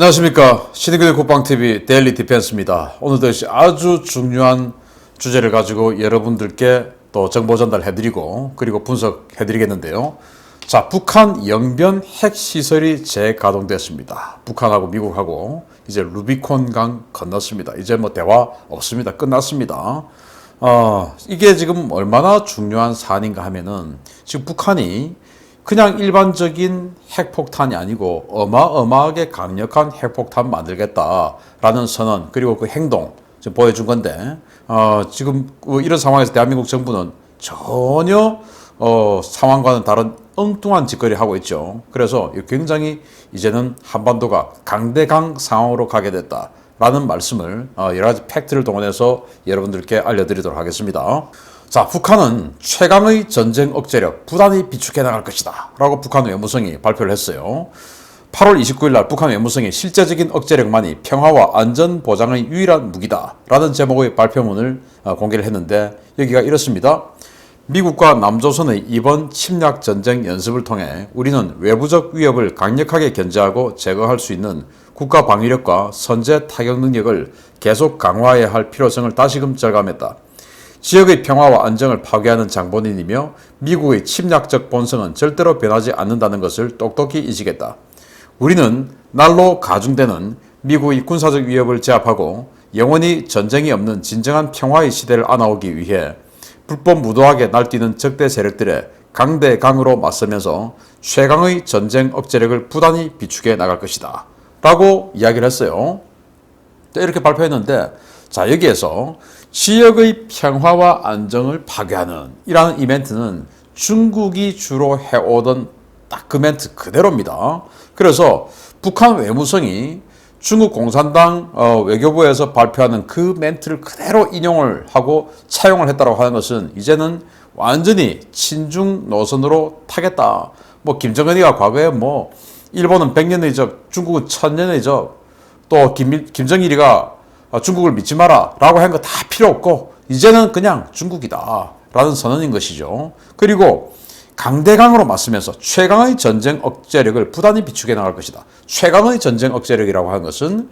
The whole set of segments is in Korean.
안녕하십니까. 신의균의 국방TV 데일리 디펜스입니다. 오늘도 아주 중요한 주제를 가지고 여러분들께 또 정보 전달해드리고 그리고 분석해드리겠는데요. 자, 북한 영변 핵시설이 재가동됐습니다. 북한하고 미국하고 이제 루비콘강 건넜습니다. 이제 뭐 대화 없습니다. 끝났습니다. 이게 지금 얼마나 중요한 사안인가 하면은 지금 북한이 그냥 일반적인 핵폭탄이 아니고 어마어마하게 강력한 핵폭탄 만들겠다라는 선언 그리고 그 행동 지금 보여준 건데 지금 이런 상황에서 대한민국 정부는 전혀 상황과는 다른 엉뚱한 짓거리 하고 있죠. 그래서 굉장히 이제는 한반도가 강대강 상황으로 가게 됐다라는 말씀을 여러 가지 팩트를 동원해서 여러분들께 알려드리도록 하겠습니다. 자, 북한은 최강의 전쟁 억제력 부단히 비축해 나갈 것이다 라고 북한 외무성이 발표를 했어요. 8월 29일 날 북한 외무성이 실제적인 억제력만이 평화와 안전 보장의 유일한 무기다 라는 제목의 발표문을 공개를 했는데 여기가 이렇습니다. 미국과 남조선의 이번 침략 전쟁 연습을 통해 우리는 외부적 위협을 강력하게 견제하고 제거할 수 있는 국가 방위력과 선제 타격 능력을 계속 강화해야 할 필요성을 다시금 절감했다. 지역의 평화와 안정을 파괴하는 장본인이며 미국의 침략적 본성은 절대로 변하지 않는다는 것을 똑똑히 인식했다. 우리는 날로 가중되는 미국의 군사적 위협을 제압하고 영원히 전쟁이 없는 진정한 평화의 시대를 안아오기 위해 불법 무도하게 날뛰는 적대 세력들의 강대강으로 맞서면서 최강의 전쟁 억제력을 부단히 비축해 나갈 것이다 라고 이야기를 했어요. 이렇게 발표했는데 자, 여기에서 지역의 평화와 안정을 파괴하는 이라는 이벤트는 중국이 주로 해오던 딱 그 멘트 그대로입니다. 그래서 북한 외무성이 중국 공산당 외교부에서 발표하는 그 멘트를 그대로 인용을 하고 차용을 했다고 하는 것은 이제는 완전히 친중 노선으로 타겠다. 뭐 김정은이가 과거에 뭐 일본은 100년의 적, 중국은 1000년의 적, 또 김정일이가 중국을 믿지 마라 라고 한 거 다 필요 없고 이제는 그냥 중국이다 라는 선언인 것이죠. 그리고 강대강으로 맞서면서 최강의 전쟁 억제력을 부단히 비축해 나갈 것이다. 최강의 전쟁 억제력이라고 하는 것은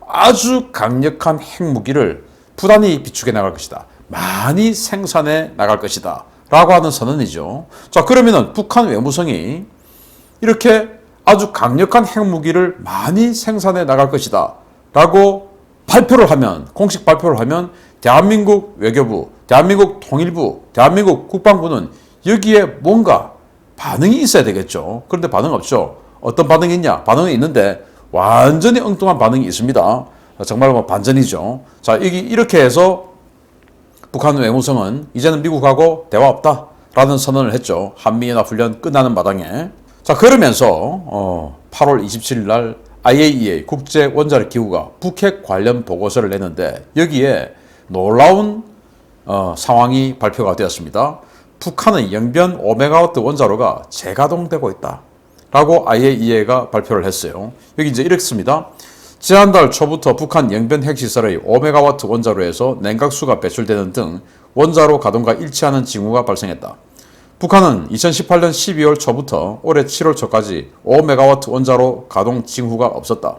아주 강력한 핵무기를 부단히 비축해 나갈 것이다. 많이 생산해 나갈 것이다 라고 하는 선언이죠. 자, 그러면은 북한 외무성이 이렇게 아주 강력한 핵무기를 많이 생산해 나갈 것이다 라고 발표를 하면, 공식 발표를 하면 대한민국 외교부, 대한민국 통일부, 대한민국 국방부는 여기에 뭔가 반응이 있어야 되겠죠. 그런데 반응 없죠. 어떤 반응이 있냐? 반응이 있는데 완전히 엉뚱한 반응이 있습니다. 정말 뭐 반전이죠. 자, 이렇게 해서 북한 외무성은 이제는 미국하고 대화 없다라는 선언을 했죠. 한미연합훈련 끝나는 마당에. 자, 그러면서 8월 27일 날 IAEA 국제원자력기구가 북핵 관련 보고서를 냈는데 여기에 놀라운 상황이 발표가 되었습니다. 북한의 영변 5메가와트 원자로가 재가동되고 있다 라고 IAEA가 발표를 했어요. 여기 이제 이렇습니다. 지난달 초부터 북한 영변 핵시설의 5메가와트 원자로에서 냉각수가 배출되는 등 원자로 가동과 일치하는 징후가 발생했다. 북한은 2018년 12월 초부터 올해 7월 초까지 5메가와트 원자로 가동 징후가 없었다.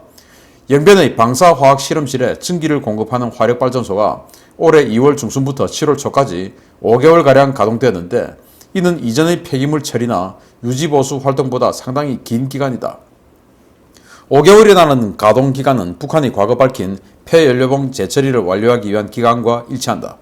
영변의 방사화학실험실에 증기를 공급하는 화력발전소가 올해 2월 중순부터 7월 초까지 5개월가량 가동되었는데 이는 이전의 폐기물 처리나 유지보수 활동보다 상당히 긴 기간이다. 5개월이라는 가동기간은 북한이 과거 밝힌 폐연료봉 재처리를 완료하기 위한 기간과 일치한다.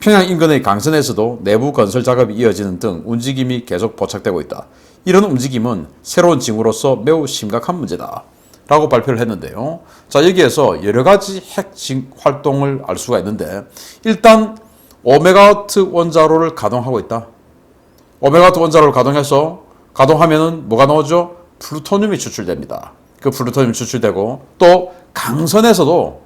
평양 인근의 강선에서도 내부 건설 작업이 이어지는 등 움직임이 계속 포착되고 있다. 이런 움직임은 새로운 징후로서 매우 심각한 문제다 라고 발표를 했는데요. 자, 여기에서 여러 가지 핵 활동을 알 수가 있는데 일단 5메가와트 원자로를 가동하고 있다. 5메가와트 원자로를 가동하면은 뭐가 나오죠? 플루토늄이 추출됩니다. 그 플루토늄이 추출되고 또 강선에서도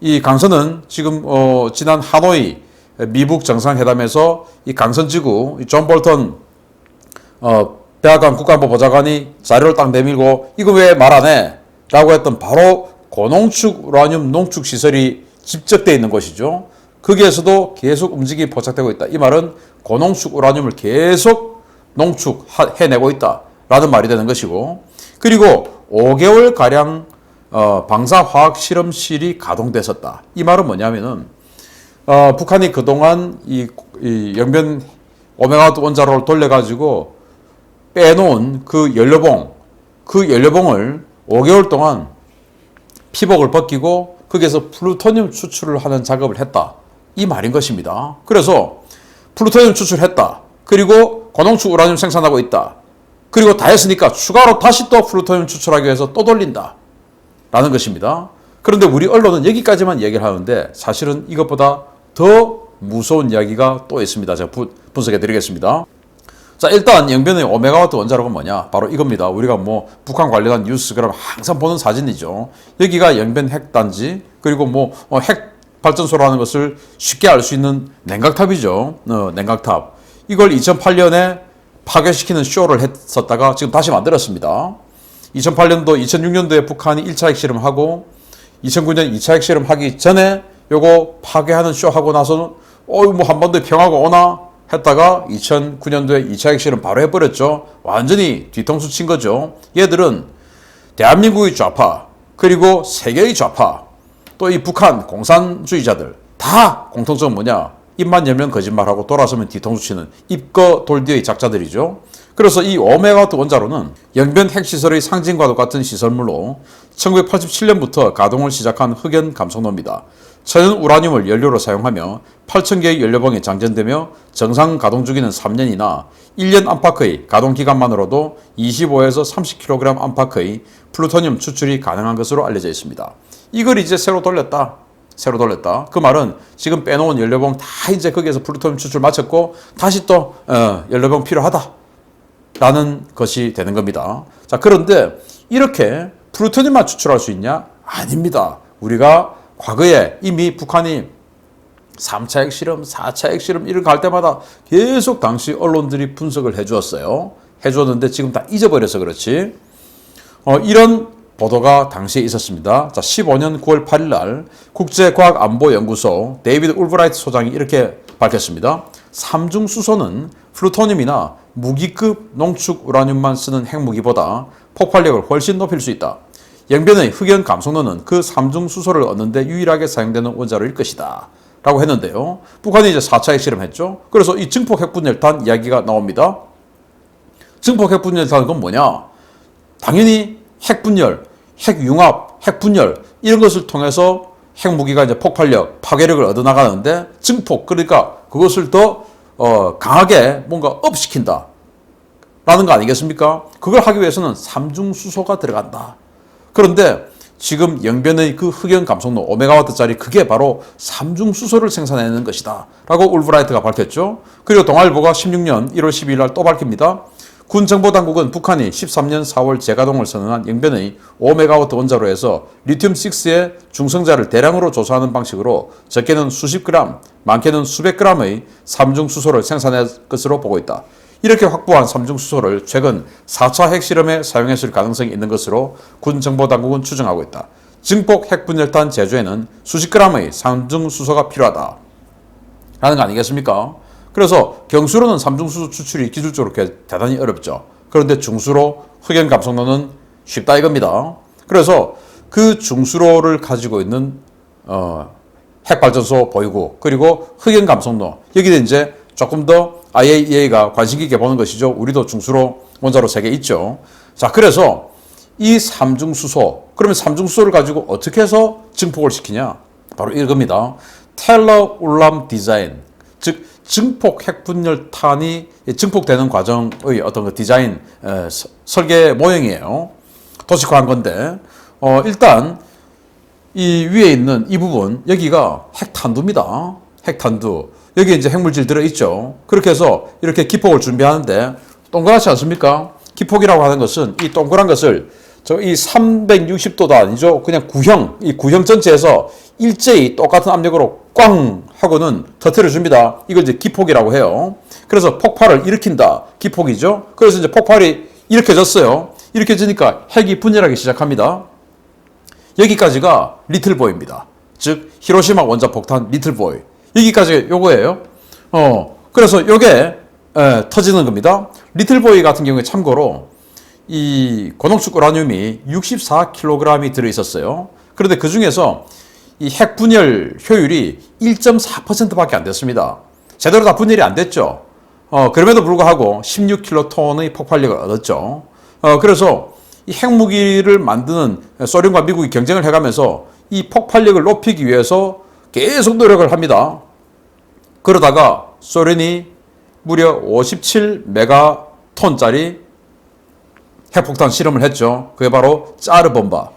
이 강선은 지금 지난 하노이 미북 정상회담에서 이 강선지구 존 볼턴 백악관 국가안보 보좌관이 자료를 딱 내밀고 이거 왜 말 안 해? 라고 했던 바로 고농축 우라늄 농축 시설이 집적되어 있는 것이죠. 거기에서도 계속 움직임이 포착되고 있다. 이 말은 고농축 우라늄을 계속 농축해내고 있다 라는 말이 되는 것이고, 그리고 5개월가량 방사화학 실험실이 가동됐었다. 이 말은 뭐냐면은 북한이 그동안 이 영변 오메가 원자로를 돌려가지고 빼놓은 그 연료봉을 5개월 동안 피복을 벗기고 거기에서 플루토늄 추출을 하는 작업을 했다. 이 말인 것입니다. 그래서 플루토늄 추출했다. 그리고 고농축 우라늄 생산하고 있다. 그리고 다 했으니까 추가로 다시 또 플루토늄 추출하기 위해서 또 돌린다. 라는 것입니다. 그런데 우리 언론은 여기까지만 얘기를 하는데 사실은 이것보다 더 무서운 이야기가 또 있습니다. 제가 분석해 드리겠습니다. 자, 일단 영변의 오메가와트 원자로가 뭐냐? 바로 이겁니다. 우리가 뭐 북한 관련한 뉴스 그러면 항상 보는 사진이죠. 여기가 영변 핵단지, 그리고 핵 발전소라는 것을 쉽게 알 수 있는 냉각탑이죠. 냉각탑. 이걸 2008년에 파괴시키는 쇼를 했었다가 지금 다시 만들었습니다. 2008년도, 2006년도에 북한이 1차 핵실험을 하고 2009년 2차 핵실험 하기 전에 요거 파괴하는 쇼 하고 나서는 한반도에 평화가 오나 했다가 2009년도에 2차 핵실험 바로 해버렸죠. 완전히 뒤통수 친 거죠. 얘들은 대한민국의 좌파, 그리고 세계의 좌파, 또 이 북한 공산주의자들 다 공통점 뭐냐? 입만 열면 거짓말하고 돌아서면 뒤통수 치는 입거 돌뒤의 작자들이죠. 그래서 이 오메가와트 원자로는 영변 핵시설의 상징과도 같은 시설물로 1987년부터 가동을 시작한 흑연 감속로입니다. 천연 우라늄을 연료로 사용하며 8,000개의 연료봉이 장전되며 정상 가동 주기는 3년이나 1년 안팎의 가동 기간만으로도 25에서 30kg 안팎의 플루토늄 추출이 가능한 것으로 알려져 있습니다. 이걸 이제 새로 돌렸다. 그 말은 지금 빼놓은 연료봉 다 이제 거기에서 플루토늄 추출 마쳤고 다시 또 연료봉 필요하다. 라는 것이 되는 겁니다. 자, 그런데 이렇게 플루토늄만 추출할 수 있냐? 아닙니다. 우리가 과거에 이미 북한이 3차 핵실험, 4차 핵실험 이런 거 할 때마다 계속 당시 언론들이 분석을 해주었는데 지금 다 잊어버려서 그렇지. 이런 보도가 당시에 있었습니다. 자, 15년 9월 8일 날 국제과학안보연구소 데이비드 울브라이트 소장이 이렇게 밝혔습니다. 삼중수소는 플루토늄이나 무기급 농축 우라늄만 쓰는 핵무기보다 폭발력을 훨씬 높일 수 있다. 영변의 흑연 감속로는 그 삼중수소를 얻는 데 유일하게 사용되는 원자로일 것이다. 라고 했는데요. 북한이 이제 4차 핵실험했죠. 그래서 이 증폭 핵분열탄 이야기가 나옵니다. 증폭 핵분열탄은 건 뭐냐? 당연히 핵분열, 핵융합, 핵분열 이런 것을 통해서 핵무기가 이제 폭발력, 파괴력을 얻어나가는데 증폭, 그러니까 그것을 더 강하게 뭔가 업시킨다 라는 거 아니겠습니까? 그걸 하기 위해서는 삼중수소가 들어간다. 그런데 지금 영변의 그 흑연 감속로 오메가와트짜리 그게 바로 삼중수소를 생산해내는 것이다 라고 울브라이트가 밝혔죠. 그리고 동아일보가 16년 1월 12일 날 또 밝힙니다. 군 정보당국은 북한이 13년 4월 재가동을 선언한 영변의 5메가와트 원자로에서 리튬6의 중성자를 대량으로 조사하는 방식으로 적게는 수십 그램, 많게는 수백 그램의 삼중수소를 생산할 것으로 보고 있다. 이렇게 확보한 삼중수소를 최근 4차 핵실험에 사용했을 가능성이 있는 것으로 군 정보당국은 추정하고 있다. 증폭 핵분열탄 제조에는 수십 그램의 삼중수소가 필요하다. 라는 거 아니겠습니까? 그래서 경수로는 삼중수소 추출이 기술적으로 대단히 어렵죠. 그런데 중수로, 흑연 감속로는 쉽다 이겁니다. 그래서 그 중수로를 가지고 있는 핵발전소 보유국, 그리고 흑연 감속로, 여기에 이제 조금 더 IAEA가 관심 있게 보는 것이죠. 우리도 중수로 원자로 3개 있죠. 자, 그래서 이 삼중수소, 그러면 삼중수소를 가지고 어떻게 해서 증폭을 시키냐? 바로 이겁니다. 텔러 울람 디자인, 즉 증폭 핵분열탄이 증폭되는 과정의 어떤 그 디자인 설계 모형이에요. 도식화한 건데 일단 이 위에 있는 이 부분 여기가 핵탄두입니다. 핵탄두. 여기 이제 핵물질 들어있죠. 그렇게 해서 이렇게 기폭을 준비하는데 동그랗지 않습니까? 기폭이라고 하는 것은 이 동그란 것을 이 360도도 아니죠. 그냥 이 구형 전체에서 일제히 똑같은 압력으로 꽝 하고는 터뜨려 줍니다. 이걸 이제 기폭이라고 해요. 그래서 폭발을 일으킨다. 기폭이죠. 그래서 이제 폭발이 일으켜졌어요. 일으켜지니까 핵이 분열하기 시작합니다. 여기까지가 리틀보이입니다. 즉 히로시마 원자폭탄 리틀보이. 여기까지 요거예요. 그래서 요게 터지는 겁니다. 리틀보이 같은 경우에 참고로 이 고농축 우라늄이 64kg이 들어있었어요. 그런데 그 중에서 이 핵 분열 효율이 1.4%밖에 안 됐습니다. 제대로 다 분열이 안 됐죠. 그럼에도 불구하고 16킬로톤의 폭발력을 얻었죠. 그래서 이 핵무기를 만드는 소련과 미국이 경쟁을 해가면서 이 폭발력을 높이기 위해서 계속 노력을 합니다. 그러다가 소련이 무려 57메가톤짜리 핵폭탄 실험을 했죠. 그게 바로 짜르본바.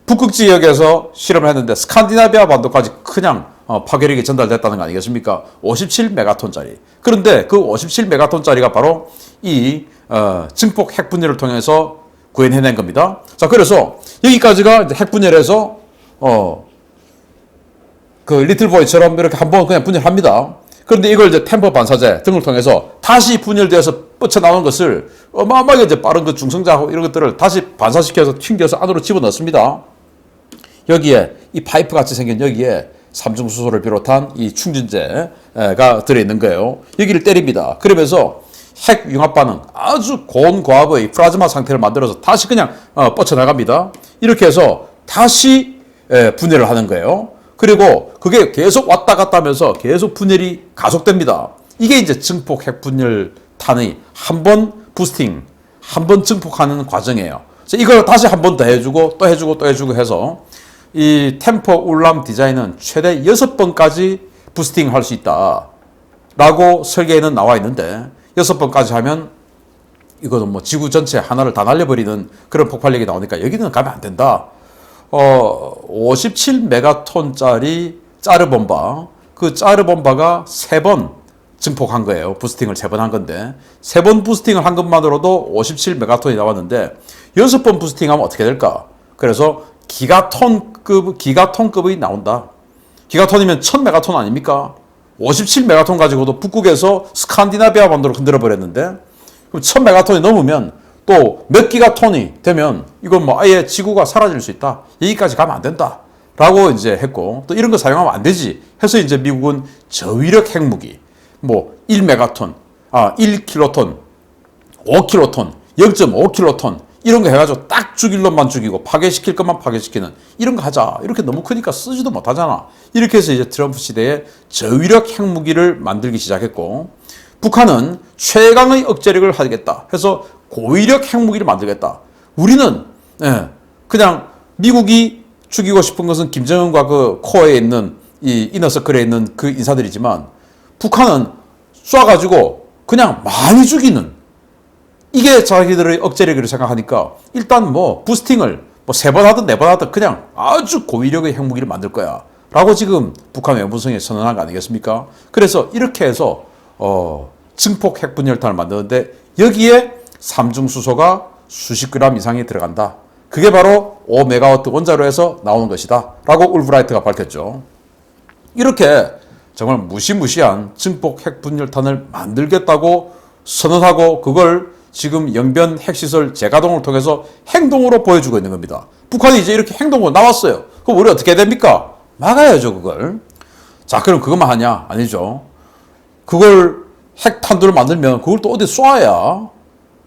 북극 지역에서 실험을 했는데 스칸디나비아 반도까지 그냥 파괴력이 전달됐다는 거 아니겠습니까? 57메가톤짜리. 그런데 그 57메가톤짜리가 바로 이 증폭 핵분열을 통해서 구현해낸 겁니다. 자, 그래서 여기까지가 이제 핵분열에서 그 리틀보이처럼 이렇게 한번 그냥 분열합니다. 그런데 이걸 이제 템퍼 반사제 등을 통해서 다시 분열되어서 뻗쳐나오는 것을 어마어마하게 이제 빠른 그 중성자하고 이런 것들을 다시 반사시켜서 튕겨서 안으로 집어넣습니다. 여기에 이 파이프 같이 생긴 여기에 삼중수소를 비롯한 이 충전재가 들어있는 거예요. 여기를 때립니다. 그러면서 핵 융합 반응, 아주 고온고압의 플라즈마 상태를 만들어서 다시 그냥 뻗쳐나갑니다. 이렇게 해서 다시 분열을 하는 거예요. 그리고 그게 계속 왔다 갔다 하면서 계속 분열이 가속됩니다. 이게 이제 증폭 핵분열탄의 한 번 부스팅, 한 번 증폭하는 과정이에요. 이걸 다시 한 번 더 해주고 또 해주고 또 해주고 해서 이 템퍼 울람 디자인은 최대 6번까지 부스팅 할 수 있다 라고 설계에는 나와 있는데 6번까지 하면 이거는 뭐 지구 전체 하나를 다 날려버리는 그런 폭발력이 나오니까 여기는 가면 안 된다. 57메가톤짜리 짜르본바, 그 짜르본바가 3번 증폭한 거예요. 부스팅을 3번 한 건데 3번 부스팅을 한 것만으로도 57메가톤이 나왔는데 6번 부스팅하면 어떻게 될까? 그래서 기가톤급이 나온다. 기가톤이면 1000메가톤 아닙니까? 57메가톤 가지고도 북극에서 스칸디나비아 반도를 흔들어 버렸는데 그럼 1000메가톤이 넘으면 또 몇 기가톤이 되면 이건 뭐 아예 지구가 사라질 수 있다. 여기까지 가면 안 된다. 라고 이제 했고 또 이런 거 사용하면 안 되지. 해서 이제 미국은 저위력 핵무기 뭐 1메가톤, 1킬로톤, 5킬로톤, 0.5킬로톤 이런 거 해가지고 딱 죽일 놈만 죽이고 파괴시킬 것만 파괴시키는 이런 거 하자. 이렇게 너무 크니까 쓰지도 못하잖아. 이렇게 해서 이제 트럼프 시대에 저위력 핵무기를 만들기 시작했고 북한은 최강의 억제력을 하겠다 해서 고위력 핵무기를 만들겠다. 우리는 그냥 미국이 죽이고 싶은 것은 김정은과 그 코어에 있는 이 이너서클에 있는 그 인사들이지만 북한은 쏴가지고 그냥 많이 죽이는 이게 자기들의 억제력이라고 생각하니까 일단 뭐 부스팅을 뭐 3번 하든 4번 하든 그냥 아주 고위력의 핵무기를 만들 거야 라고 지금 북한 외무성에 선언한 거 아니겠습니까? 그래서 이렇게 해서 증폭 핵분열탄을 만드는데 여기에 삼중수소가 수십 그램 이상이 들어간다. 그게 바로 5메가와트 원자로에서 나오는 것이다 라고 울브라이트가 밝혔죠. 이렇게 정말 무시무시한 증폭 핵분열탄을 만들겠다고 선언하고 그걸 지금 영변 핵시설 재가동을 통해서 행동으로 보여주고 있는 겁니다. 북한이 이제 이렇게 행동으로 나왔어요. 그럼 우리 어떻게 해야 됩니까? 막아야죠, 그걸. 자, 그럼 그것만 하냐? 아니죠. 그걸 핵탄두를 만들면 그걸 또 어디 쏴야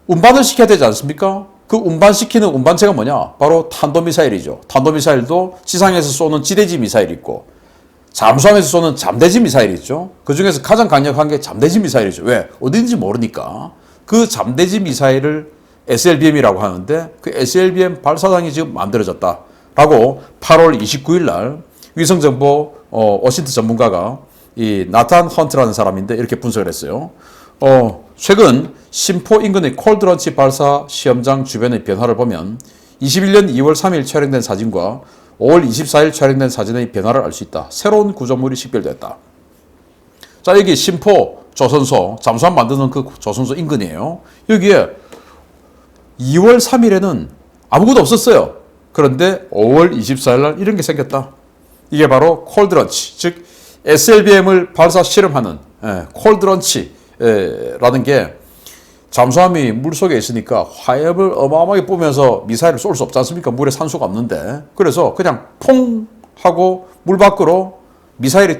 운반을 시켜야 되지 않습니까? 그 운반시키는 운반체가 뭐냐? 바로 탄도미사일이죠. 탄도미사일도 지상에서 쏘는 지대지 미사일이 있고 잠수함에서 쏘는 잠대지 미사일이 있죠. 그 중에서 가장 강력한 게 잠대지 미사일이죠. 왜? 어딘지 모르니까. 그 잠대지 미사일을 SLBM이라고 하는데 그 SLBM 발사장이 지금 만들어졌다라고 8월 29일 날 위성정보 워싱턴 전문가가 이 나탄 헌트라는 사람인데 이렇게 분석을 했어요. 최근 심포 인근의 콜드런치 발사 시험장 주변의 변화를 보면 21년 2월 3일 촬영된 사진과 5월 24일 촬영된 사진의 변화를 알 수 있다. 새로운 구조물이 식별됐다. 자, 여기 심포 조선소, 잠수함 만드는 그 조선소 인근이에요. 여기에 2월 3일에는 아무것도 없었어요. 그런데 5월 24일 날 이런 게 생겼다. 이게 바로 콜드런치, 즉 SLBM을 발사 실험하는 콜드런치라는 게 잠수함이 물속에 있으니까 화염을 어마어마하게 뿜으면서 미사일을 쏠 수 없지 않습니까? 물에 산소가 없는데. 그래서 그냥 퐁 하고 물 밖으로 미사일이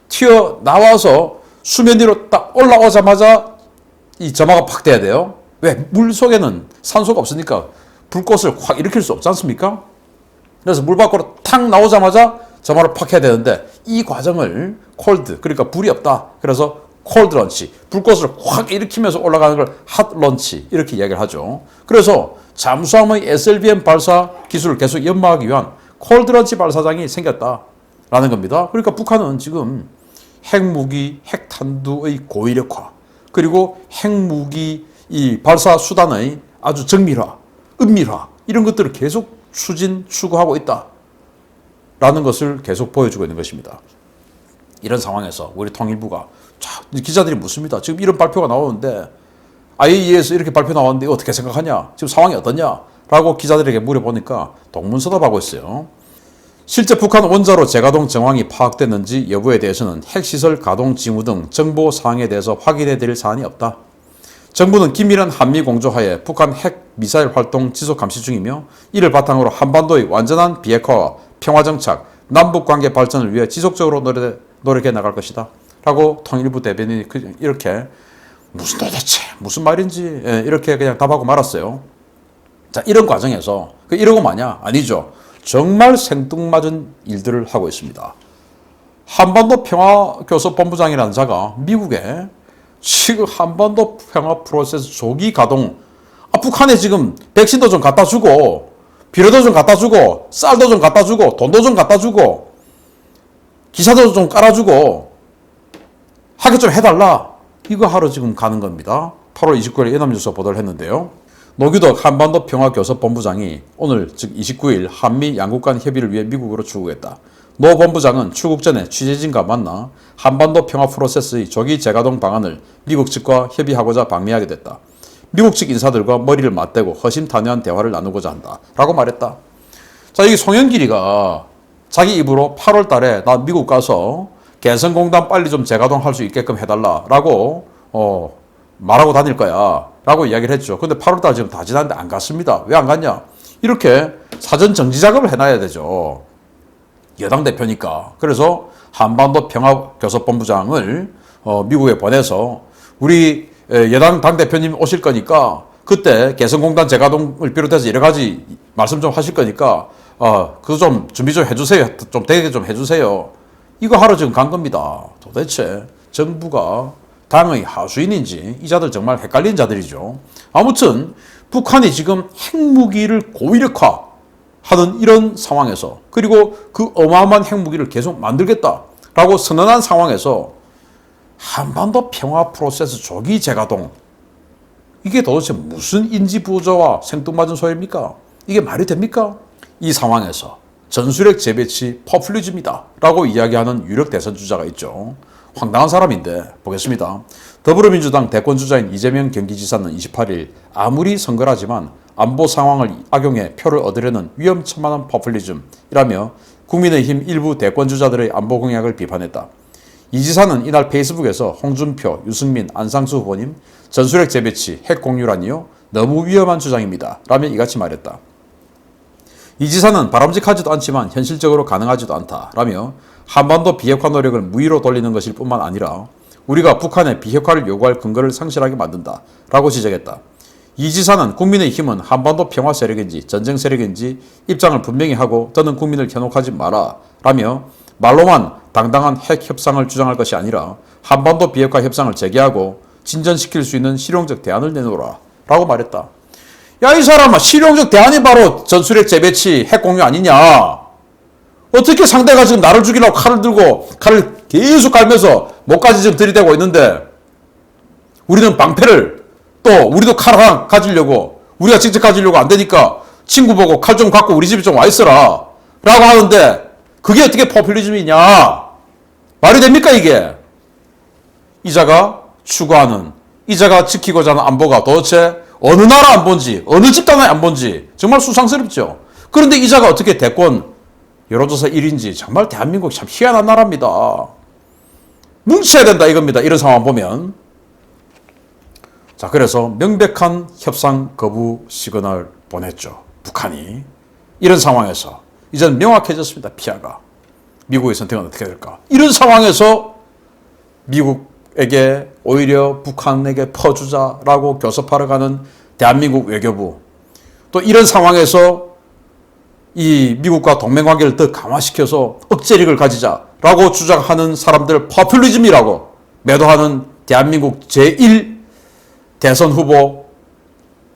튀어나와서 수면 위로 딱 올라오자마자 이 점화가 팍 돼야 돼요. 왜? 물 속에는 산소가 없으니까 불꽃을 확 일으킬 수 없지 않습니까? 그래서 물 밖으로 탁 나오자마자 점화를 팍 해야 되는데 이 과정을 콜드, 그러니까 불이 없다. 그래서 콜드 런치, 불꽃을 확 일으키면서 올라가는 걸 핫 런치 이렇게 이야기를 하죠. 그래서 잠수함의 SLBM 발사 기술을 계속 연마하기 위한 콜드 런치 발사장이 생겼다라는 겁니다. 그러니까 북한은 지금 핵무기, 핵탄두의 고위력화, 그리고 핵무기 이 발사 수단의 아주 정밀화, 은밀화 이런 것들을 계속 추구하고 있다라는 것을 계속 보여주고 있는 것입니다. 이런 상황에서 우리 통일부가 기자들이 묻습니다. 지금 이런 발표가 나오는데 IAEA에서 이렇게 발표 나왔는데 어떻게 생각하냐? 지금 상황이 어떠냐? 라고 기자들에게 물어보니까 동문서답하고 있어요. 실제 북한 원자로 재가동 정황이 파악됐는지 여부에 대해서는 핵시설 가동 징후 등 정보 사항에 대해서 확인해드릴 사안이 없다. 정부는 긴밀한 한미 공조하에 북한 핵 미사일 활동 지속 감시 중이며 이를 바탕으로 한반도의 완전한 비핵화와 평화정착, 남북관계 발전을 위해 지속적으로 노력해 나갈 것이다. 라고 통일부 대변인이 이렇게 무슨 말인지 이렇게 그냥 답하고 말았어요. 자, 이런 과정에서 이러고 마냐? 아니죠. 정말 생뚱맞은 일들을 하고 있습니다. 한반도 평화교섭본부장이라는 자가 미국에 지금 한반도 평화 프로세스 조기 가동, 북한에 지금 백신도 좀 갖다 주고 비료도 좀 갖다 주고 쌀도 좀 갖다 주고 돈도 좀 갖다 주고 기사도 좀 깔아주고 하게 좀 해달라. 이거 하러 지금 가는 겁니다. 8월 29일 연합뉴스가 보도를 했는데요. 노규덕 한반도 평화교섭본부장이 오늘 즉 29일 한미 양국 간 협의를 위해 미국으로 출국했다. 노 본부장은 출국 전에 취재진과 만나 한반도 평화 프로세스의 조기 재가동 방안을 미국 측과 협의하고자 방미하게 됐다. 미국 측 인사들과 머리를 맞대고 허심탄회한 대화를 나누고자 한다. 라고 말했다. 자, 여기 송영길이가 자기 입으로 8월 달에 나 미국 가서 개성공단 빨리 좀 재가동할 수 있게끔 해달라. 라고 말하고 다닐 거야. 라고 이야기를 했죠. 근데 8월 달 지금 다 지났는데 안 갔습니다. 왜 안 갔냐? 이렇게 사전 정지 작업을 해놔야 되죠. 여당 대표니까. 그래서 한반도 평화교섭본부장을 미국에 보내서 우리 여당 당대표님 오실 거니까 그때 개성공단 재가동을 비롯해서 여러 가지 말씀 좀 하실 거니까 그거 좀 준비 좀 해주세요. 좀 되게 좀 해주세요. 이거 하러 지금 간 겁니다. 도대체 정부가 당의 하수인인지 이 자들 정말 헷갈린 자들이죠. 아무튼 북한이 지금 핵무기를 고위력화하는 이런 상황에서 그리고 그 어마어마한 핵무기를 계속 만들겠다라고 선언한 상황에서 한반도 평화 프로세스 조기 재가동 이게 도대체 무슨 인지부조와 생뚱맞은 소리입니까? 이게 말이 됩니까? 이 상황에서 전술핵 재배치 포퓰리즘이다 라고 이야기하는 유력 대선 주자가 있죠. 황당한 사람인데 보겠습니다. 더불어민주당 대권주자인 이재명 경기지사는 28일 아무리 선거라지만 안보 상황을 악용해 표를 얻으려는 위험천만한 포퓰리즘이라며 국민의힘 일부 대권주자들의 안보 공약을 비판했다. 이 지사는 이날 페이스북에서 홍준표, 유승민, 안상수 후보님 전술핵 재배치, 핵 공유라니요? 너무 위험한 주장입니다. 라며 이같이 말했다. 이 지사는 바람직하지도 않지만 현실적으로 가능하지도 않다라며 한반도 비핵화 노력을 무위로 돌리는 것일 뿐만 아니라 우리가 북한의 비핵화를 요구할 근거를 상실하게 만든다라고 지적했다. 이 지사는 국민의힘은 한반도 평화 세력인지 전쟁 세력인지 입장을 분명히 하고 더는 국민을 현혹하지 마라 라며 말로만 당당한 핵 협상을 주장할 것이 아니라 한반도 비핵화 협상을 재개하고 진전시킬 수 있는 실용적 대안을 내놓으라 라고 말했다. 야, 이 사람아, 실용적 대안이 바로 전술핵 재배치, 핵 공유 아니냐? 어떻게 상대가 지금 나를 죽이려고 칼을 들고 칼을 계속 갈면서 목까지 지금 들이대고 있는데 우리는 방패를 또 우리도 칼 하나 가지려고 우리가 직접 가지려고 안 되니까 친구 보고 칼 좀 갖고 우리 집에 좀 와 있어라 라고 하는데 그게 어떻게 포퓰리즘이냐? 말이 됩니까 이게? 이자가 추구하는 이자가 지키고자 하는 안보가 도대체 어느 나라 안보인지 어느 집단의 안보인지 정말 수상스럽죠. 그런데 이자가 어떻게 대권 여론조사 1위인지 정말 대한민국이 참 희한한 나라입니다. 뭉쳐야 된다 이겁니다. 이런 상황 보면. 자, 그래서 명백한 협상 거부 시그널 보냈죠. 북한이. 이런 상황에서 이제는 명확해졌습니다. 피아가. 미국의 선택은 어떻게 될까? 이런 상황에서 미국 미국에게 오히려 북한에게 퍼주자라고 교섭하러 가는 대한민국 외교부, 또 이런 상황에서 이 미국과 동맹관계를 더 강화시켜서 억제력을 가지자라고 주장하는 사람들 포퓰리즘이라고 매도하는 대한민국 제1 대선 후보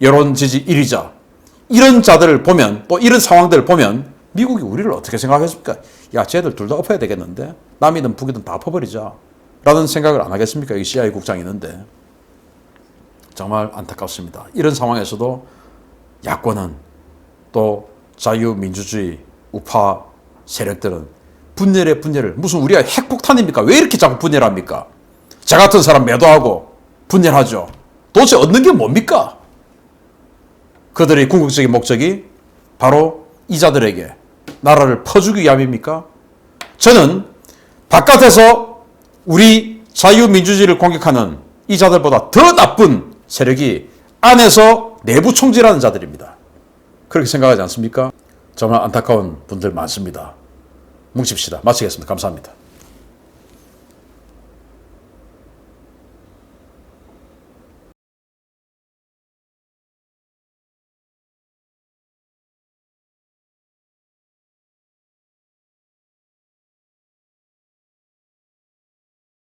여론 지지 1위자, 이런 자들을 보면, 또 이런 상황들을 보면 미국이 우리를 어떻게 생각하겠습니까? 야, 쟤들 둘 다 엎어야 되겠는데? 남이든 북이든 다 엎어버리자 라는 생각을 안 하겠습니까? 여기 CIA 국장이 있는데. 정말 안타깝습니다. 이런 상황에서도 야권은, 또 자유민주주의 우파 세력들은 분열의 분열을, 무슨 우리가 핵폭탄입니까? 왜 이렇게 자꾸 분열합니까? 저 같은 사람 매도하고 분열하죠. 도대체 얻는 게 뭡니까? 그들의 궁극적인 목적이 바로 이자들에게 나라를 퍼주기 위함입니까? 저는 바깥에서 우리 자유민주주의를 공격하는 이자들보다 더 나쁜 세력이 안에서 내부 총질하는 자들입니다. 그렇게 생각하지 않습니까? 정말 안타까운 분들 많습니다. 뭉칩시다. 마치겠습니다. 감사합니다.